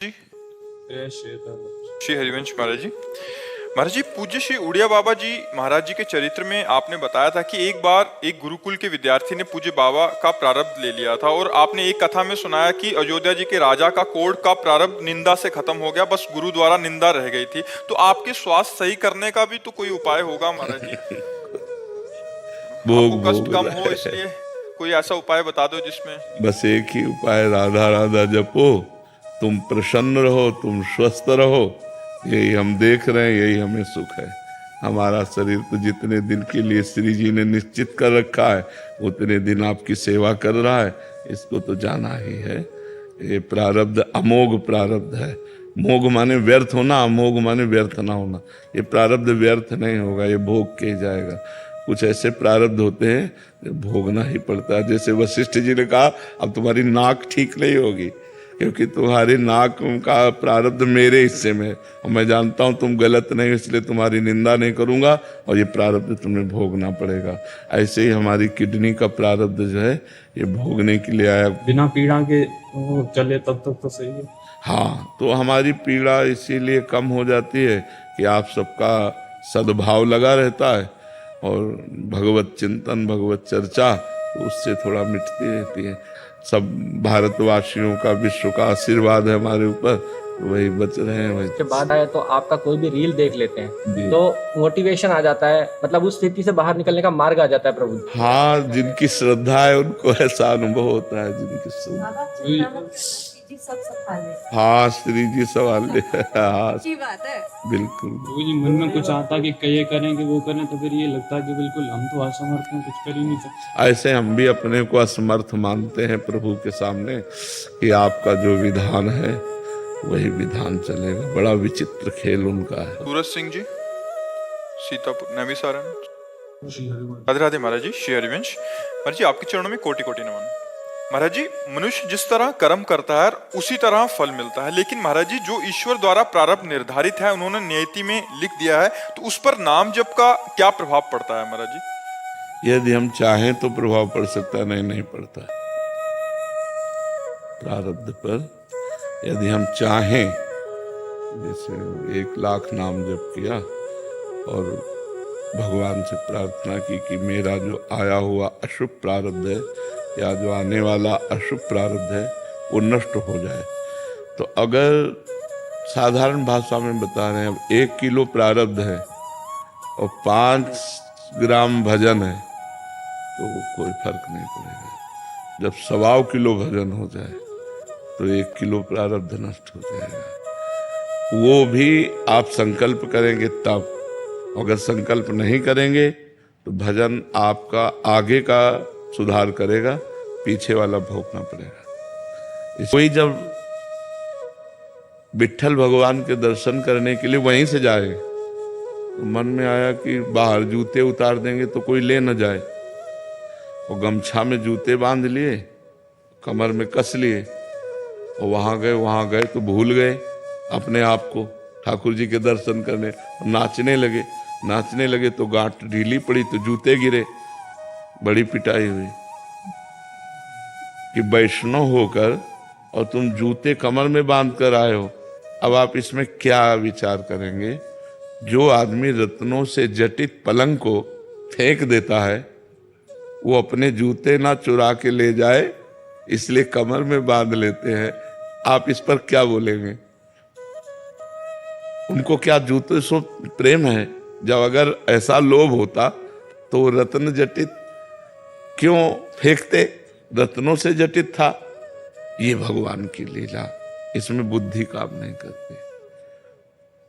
जी श्री हरिवंश महाराज जी पूज्य श्री उड़िया बाबा जी महाराज जी के चरित्र में आपने बताया था कि एक बार एक गुरुकुल के विद्यार्थी ने पूज्य बाबा का प्रारब्ध ले लिया था और आपने एक कथा में सुनाया कि अयोध्या जी के राजा का कोड का प्रारब्ध निंदा से खत्म हो गया, बस गुरु द्वारा निंदा रह गई थी। तो आपके स्वास्थ्य सही करने का भी तो कोई उपाय होगा महाराज जी? आपको कष्ट कम हो इसलिए कोई ऐसा उपाय बता दो जिसमें। बस एक ही उपाय, राधा राधा जपो, तुम प्रसन्न रहो, तुम स्वस्थ रहो, यही हम देख रहे हैं, यही हमें सुख है। हमारा शरीर तो जितने दिन के लिए श्री जी ने निश्चित कर रखा है उतने दिन आपकी सेवा कर रहा है, इसको तो जाना ही है। ये प्रारब्ध अमोघ प्रारब्ध है। मोघ माने व्यर्थ होना, अमोघ माने व्यर्थ ना होना। ये प्रारब्ध व्यर्थ नहीं होगा, ये भोग के जाएगा। कुछ ऐसे प्रारब्ध होते हैं भोगना ही पड़ता है। जैसे वशिष्ठ जी ने कहा अब तुम्हारी नाक ठीक नहीं होगी क्योंकि तुम्हारी नाक का प्रारब्ध मेरे हिस्से में है और मैं जानता हूं तुम गलत नहीं, इसलिए तुम्हारी निंदा नहीं करूंगा और ये प्रारब्ध तुम्हें भोगना पड़ेगा। ऐसे ही हमारी किडनी का प्रारब्ध जो है ये भोगने के लिए आया। बिना पीड़ा के चले तब तक तो सही है। हाँ, तो हमारी पीड़ा इसीलिए कम हो जाती है कि आप सबका सद्भाव लगा रहता है और भगवत चिंतन, भगवत चर्चा, तो उससे थोड़ा मिटती रहती है। सब भारतवासियों का, विश्व का आशीर्वाद है हमारे ऊपर, वही बच रहे हैं। वही के बाद आए तो आपका कोई भी रील देख लेते हैं तो मोटिवेशन आ जाता है, मतलब उस स्थिति से बाहर निकलने का मार्ग आ जाता है प्रभु। हाँ, जिनकी श्रद्धा है उनको ऐसा अनुभव होता है। जिनकी श्रद्धा, हाँ, श्री जी सवाल ले, हाँ बात है बिल्कुल। वो जी मन में कुछ आता कि ये करें कि वो करें, तो फिर ये लगता है कि बिल्कुल हम तो असमर्थ हैं, कुछ कर ही नहीं सकते। ऐसे हम भी अपने को असमर्थ मानते हैं प्रभु के सामने कि आपका जो विधान है वही विधान चलेगा। बड़ा विचित्र खेल उनका है। सूरज सिंह जी, सीतापुर, नैमी सारण। राधे राधे महाराज जी, श्री हरिवंश महाराज जी, आपके चरणों में कोटि कोटि नमन। महाराज जी, मनुष्य जिस तरह कर्म करता है उसी तरह फल मिलता है, लेकिन महाराज जी जो ईश्वर द्वारा प्रारब्ध निर्धारित है, उन्होंने नियति में लिख दिया है, तो उस पर नाम जप का क्या प्रभाव पड़ता है महाराज जी? यदि हम चाहें तो प्रभाव पड़ सकता है, नहीं पड़ता। प्रारब्ध पर यदि हम चाहें, जैसे 1,00,000 नाम जप किया और भगवान से प्रार्थना की कि मेरा जो आया हुआ अशुभ प्रारब्ध है या जो आने वाला अशुभ प्रारब्ध है वो नष्ट हो जाए, तो अगर साधारण भाषा में बता रहे हैं, अब 1 किलो प्रारब्ध है और 5 ग्राम भजन है तो कोई फर्क नहीं पड़ेगा। जब 1.25 किलो भजन हो जाए तो 1 किलो प्रारब्ध नष्ट हो जाएगा। वो भी आप संकल्प करेंगे तब। अगर संकल्प नहीं करेंगे तो भजन आपका आगे का सुधार करेगा, पीछे वाला भोगना पड़ेगा। कोई जब विट्ठल भगवान के दर्शन करने के लिए वहीं से जाए तो मन में आया कि बाहर जूते उतार देंगे तो कोई ले न जाए, और गमछा में जूते बांध लिए, कमर में कस लिए और वहां गए तो भूल गए अपने आप को ठाकुर जी के दर्शन करने, नाचने लगे तो गांठ ढीली पड़ी तो जूते गिरे, बड़ी पिटाई हुई कि वैष्णव होकर और तुम जूते कमर में बांध कर आए हो। अब आप इसमें क्या विचार करेंगे? जो आदमी रत्नों से जटित पलंग को फेंक देता है वो अपने जूते ना चुरा के ले जाए इसलिए कमर में बांध लेते हैं। आप इस पर क्या बोलेंगे? उनको क्या जूते से प्रेम है? जब अगर ऐसा लोभ होता तो रत्न जटित क्यों फेंकते? रत्नों से जटित था। ये भगवान की लीला, इसमें बुद्धि काम नहीं करती।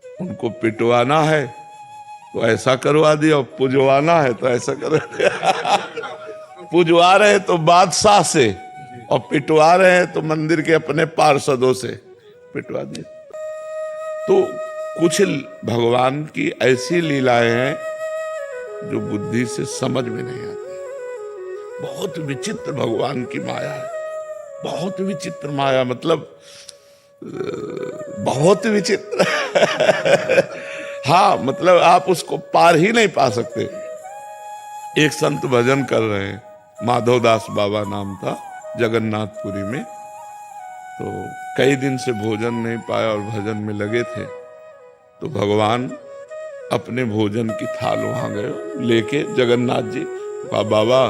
उनको पिटवाना है तो ऐसा करवा दिया, पुजवाना है तो ऐसा करवा दिया। पुजवा रहे तो बादशाह से और पिटवा रहे हैं तो मंदिर के अपने पार्षदों से पिटवा दिए। तो कुछ भगवान की ऐसी लीलाएं हैं जो बुद्धि से समझ में नहीं आती। बहुत विचित्र भगवान की माया है, बहुत विचित्र माया, मतलब बहुत विचित्र। हाँ, मतलब आप उसको पार ही नहीं पा सकते। एक संत भजन कर रहे हैं, माधवदास बाबा नाम था, जगन्नाथपुरी में। तो कई दिन से भोजन नहीं पाया और भजन में लगे थे। तो भगवान अपने भोजन की थाल वहाँ गए लेके, जगन्नाथ जी कहा बाबा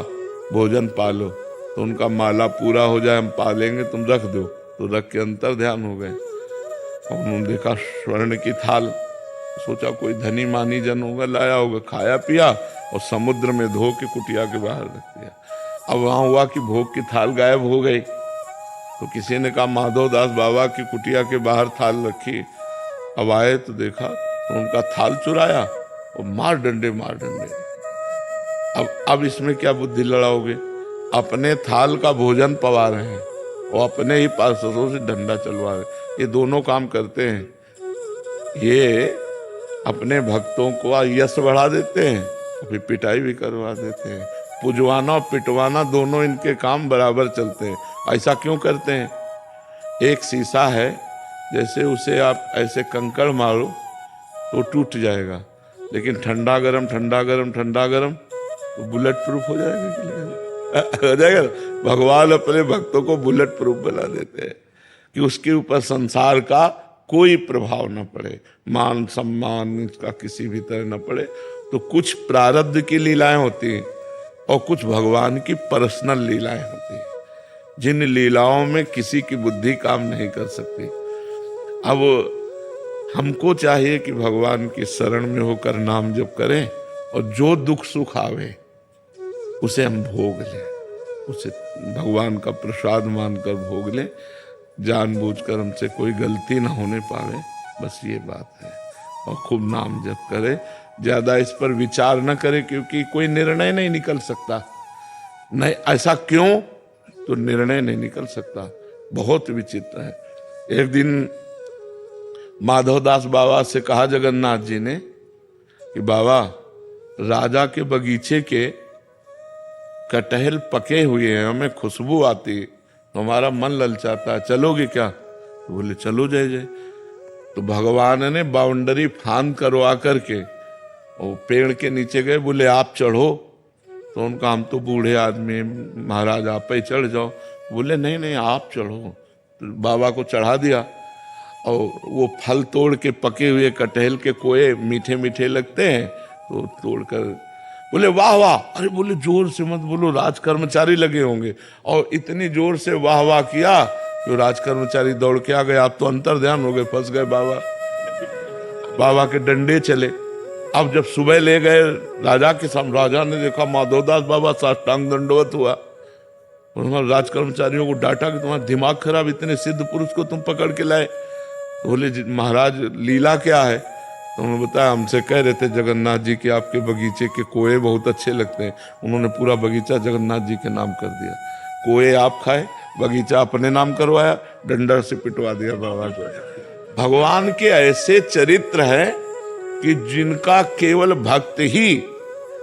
भोजन पालो। तो उनका माला पूरा हो जाए हम पालेंगे, तुम रख दो। तो रख के अंतर ध्यान हो गए। और उन्होंने देखा स्वर्ण की थाल, सोचा कोई धनी मानी जन होगा, लाया होगा, खाया पिया और समुद्र में धो के कुटिया के बाहर रख दिया। अब वहाँ हुआ कि भोग की थाल गायब हो गई। तो किसी ने कहा माधव दास बाबा की कुटिया के बाहर थाल रखी। अब आए तो देखा तो उनका थाल चुराया और मार डंडे। अब इसमें क्या बुद्धि लड़ाओगे? अपने थाल का भोजन पवा रहे हैं और अपने ही पार्षदों से डंडा चलवा रहे। ये दोनों काम करते हैं। ये अपने भक्तों को यश बढ़ा देते हैं, फिर पिटाई भी करवा देते हैं। पुजवाना और पिटवाना दोनों इनके काम बराबर चलते हैं। ऐसा क्यों करते हैं? एक शीशा है, जैसे उसे आप ऐसे कंकड़ मारो तो टूट जाएगा, लेकिन ठंडा गरम तो बुलेट प्रूफ हो जाएगा। हो जाएगा। भगवान अपने भक्तों को बुलेट प्रूफ बना देते हैं कि उसके ऊपर संसार का कोई प्रभाव न पड़े, मान सम्मान इसका किसी भी तरह न पड़े। तो कुछ प्रारब्ध की लीलाएं होती हैं और कुछ भगवान की पर्सनल लीलाएं होती हैं, जिन लीलाओं में किसी की बुद्धि काम नहीं कर सकती। अब हमको चाहिए कि भगवान की शरण में होकर नाम जप करें और जो दुख सुख आवे उसे हम भोग लें, उसे भगवान का प्रसाद मानकर भोग लें। जानबूझकर हमसे कोई गलती ना होने पावे, बस ये बात है। और खूब नाम जप करे, ज्यादा इस पर विचार न करे, क्योंकि कोई निर्णय नहीं निकल सकता। नहीं, ऐसा क्यों? तो निर्णय नहीं निकल सकता। बहुत विचित्र है। एक दिन माधवदास बाबा से कहा जगन्नाथ जी ने कि बाबा राजा के बगीचे के कटहल पके हुए हैं, हमें खुशबू आती है, तो हमारा मन ललचाता है, चलोगे क्या? तो बोले चलो जय जय। तो भगवान ने बाउंड्री फांद करवा करके और पेड़ के नीचे गए, बोले आप चढ़ो। तो उनका हम तो बूढ़े आदमी, महाराज आप ही चढ़ जाओ। बोले नहीं आप चढ़ो। तो बाबा को चढ़ा दिया और वो फल तोड़ के, पके हुए कटहल के कोए मीठे मीठे लगते हैं, तो तोड़कर बोले वाह वाह। अरे बोले जोर से मत बोलो, राज कर्मचारी लगे होंगे। और इतनी जोर से वाह वाह किया कि राज कर्मचारी दौड़ के आ गए। आप तो अंतर ध्यान हो गए, फंस गए बाबा के डंडे चले। अब जब सुबह ले गए राजा के सामने, राजा ने देखा माधवदास बाबा साष्टांग दंडवत हुआ। उन्होंने राज कर्मचारियों को डांटा कि तुम्हारा दिमाग खराब, इतने सिद्ध पुरुष को तुम पकड़ के लाए। तो बोले महाराज लीला क्या है? तो उन्होंने बताया हमसे कह रहे थे जगन्नाथ जी के आपके बगीचे के कोए बहुत अच्छे लगते हैं। उन्होंने पूरा बगीचा जगन्नाथ जी के नाम कर दिया। कोए आप खाए, बगीचा अपने नाम करवाया, डंडा से पिटवा दिया बाबा को। भगवान के ऐसे चरित्र हैं कि जिनका केवल भक्त ही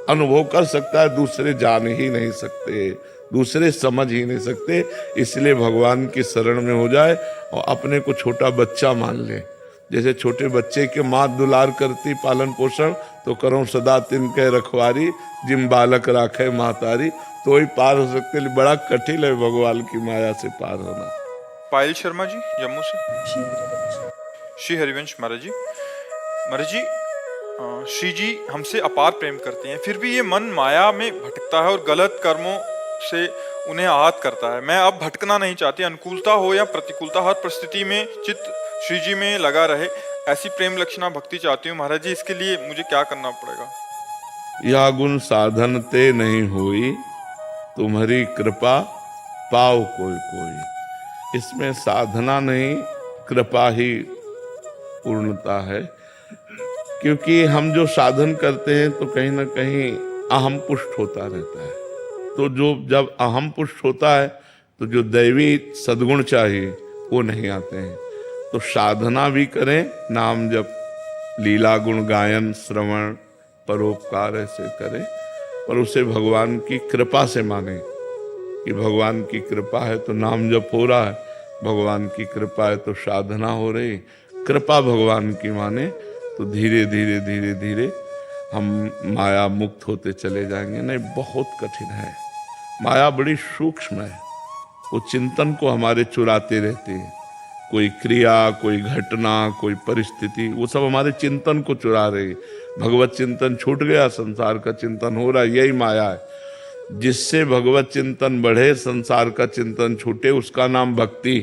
अनुभव कर सकता है, दूसरे जान ही नहीं सकते, दूसरे समझ ही नहीं सकते। इसलिए भगवान की शरण में हो जाए और अपने को छोटा बच्चा मान ले। जैसे छोटे बच्चे के माँ दुलार करती पालन पोषण, तो करो सदा तिनके रखवारी, जिम बालक राखे मातारी, तो ही पार हो सकते। बड़ा कठिन है भगवान की माया से पार होना। पायल शर्मा जी जम्मू से। श्री हरिवंश महाराज जी, श्री जी हमसे अपार प्रेम करते हैं, फिर भी ये मन माया में भटकता है और गलत कर्मों से उन्हें आहत करता है। मैं अब भटकना नहीं चाहती, अनुकूलता हो या प्रतिकूलता, हर परिस्थिति में चित्त श्री जी में लगा रहे, ऐसी प्रेम लक्षणा भक्ति चाहती हूँ। महाराज जी इसके लिए मुझे क्या करना पड़ेगा? या गुण साधन ते नहीं हुई, तुम्हारी कृपा पाओ कोई। इसमें साधना नहीं, कृपा ही पूर्णता है। क्योंकि हम जो साधन करते हैं तो कहीं ना कहीं अहम पुष्ट होता रहता है। तो जो जब अहम पुष्ट होता है तो जो दैवी सद्गुण चाहिए वो नहीं आते हैं। तो साधना भी करें, नाम जप, लीला गुण गायन, श्रवण, परोपकार ऐसे करें, और उसे भगवान की कृपा से माने कि भगवान की कृपा है तो नाम जप हो रहा है, भगवान की कृपा है तो साधना हो रही। कृपा भगवान की माने तो धीरे धीरे धीरे धीरे हम माया मुक्त होते चले जाएंगे। नहीं, बहुत कठिन है, माया बड़ी सूक्ष्म है, वो चिंतन को हमारे चुराते रहती है। कोई क्रिया, कोई घटना, कोई परिस्थिति, वो सब हमारे चिंतन को चुरा रही। भगवत चिंतन छूट गया, संसार का चिंतन हो रहा है, यही माया है। जिससे भगवत चिंतन बढ़े, संसार का चिंतन छूटे, उसका नाम भक्ति।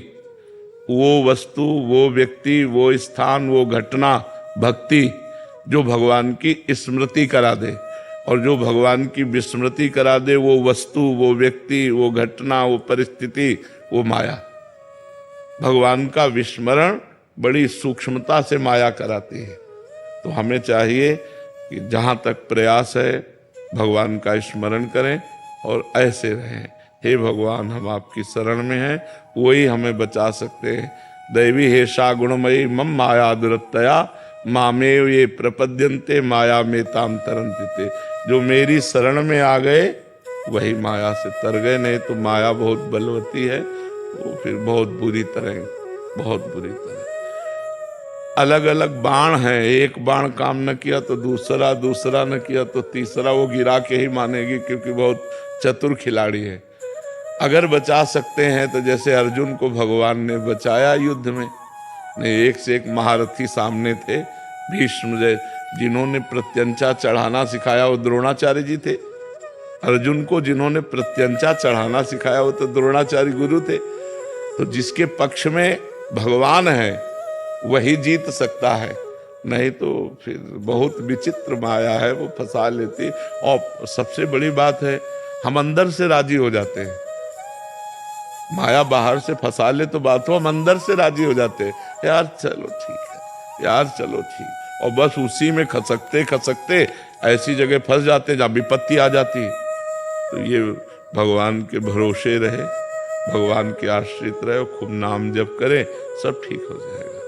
वो वस्तु, वो व्यक्ति, वो स्थान, वो घटना, भक्ति जो भगवान की स्मृति करा दे, और जो भगवान की विस्मृति करा दे, वो वस्तु, वो व्यक्ति, वो घटना, वो परिस्थिति, वो माया। भगवान का विस्मरण बड़ी सूक्ष्मता से माया कराती है। तो हमें चाहिए कि जहाँ तक प्रयास है भगवान का स्मरण करें और ऐसे रहें। हे भगवान, हम आपकी शरण में हैं, वही हमें बचा सकते हैं। दैवी हेषा गुणमयी मम माया दुरत्तया मामेव ये प्रपद्यन्ते माया में ताम तरन्ति। जो मेरी शरण में आ गए वही माया से तर गए, नहीं तो माया बहुत बलवती है, वो फिर बहुत बुरी तरह अलग अलग बाण हैं। एक बाण काम न किया तो दूसरा, दूसरा न किया तो तीसरा, वो गिरा के ही मानेगी, क्योंकि बहुत चतुर खिलाड़ी है। अगर बचा सकते हैं तो जैसे अर्जुन को भगवान ने बचाया युद्ध में, नहीं एक से एक महारथी सामने थे। भीष्म जिन्होंने प्रत्यंचा चढ़ाना सिखाया वो द्रोणाचार्य जी थे। अर्जुन को जिन्होंने प्रत्यंचा चढ़ाना सिखाया वो तो द्रोणाचार्य गुरु थे। तो जिसके पक्ष में भगवान है वही जीत सकता है, नहीं तो फिर बहुत विचित्र माया है, वो फंसा लेती। और सबसे बड़ी बात है, हम अंदर से राजी हो जाते हैं। माया बाहर से फंसा ले तो बात हो, हम अंदर से राजी हो जाते हैं, यार चलो ठीक है, यार चलो ठीक, और बस उसी में खसकते खसकते ऐसी जगह फंस जाते जहाँ विपत्ति आ जाती। तो ये भगवान के भरोसे रहे, भगवान के आश्रित रहे, खूब नाम जप करें, सब ठीक हो जाएगा।